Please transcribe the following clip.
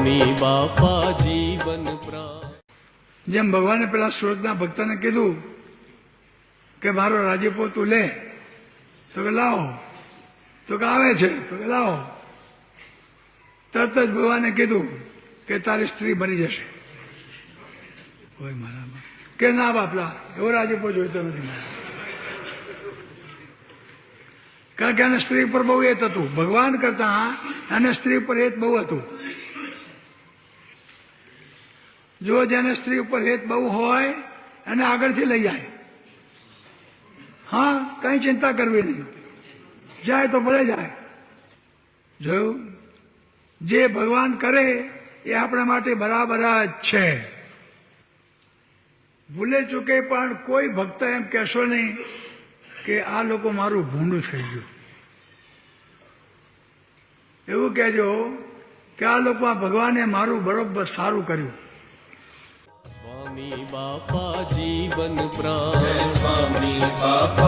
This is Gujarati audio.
સ્વામી બાપા જીવન પ્રાણ. જેમ ભગવાને પેલા સુરતના ભક્તને કીધું કે મારો રાજીપો તું લે, તો કે લાવો, તો કે આવે છે, તો કે લાવો. તરત જ ભગવાને કીધું કે તારી સ્ત્રી મરી જશે. ઓય મારા કે ના બાપલા, એવો રાજીપો જોઈતો નથી મારે. કારણ કે એને સ્ત્રી પર બહુ હેત હતું, ભગવાન કરતા એને સ્ત્રી પર હેત બહુ હતું. જો જેને સ્ત્રી ઉપર હેત બહુ હોય એને આગળથી લઈ જાય. હા, કઈ ચિંતા કરવી નહીં, જાય તો ભલે જાય. જોયું, જે ભગવાન કરે એ આપણા માટે બરાબર જ છે. ભૂલે ચૂકે પણ કોઈ ભક્ત એમ કહેશો નહીં કે આ લોકો મારું ભૂંડું થઈ ગયું. એવું કહેજો કે આ લોકો ભગવાને મારું બરોબર સારું કર્યું. સ્વામી બાપા જીવન પ્રાણ. સ્વામી બાપા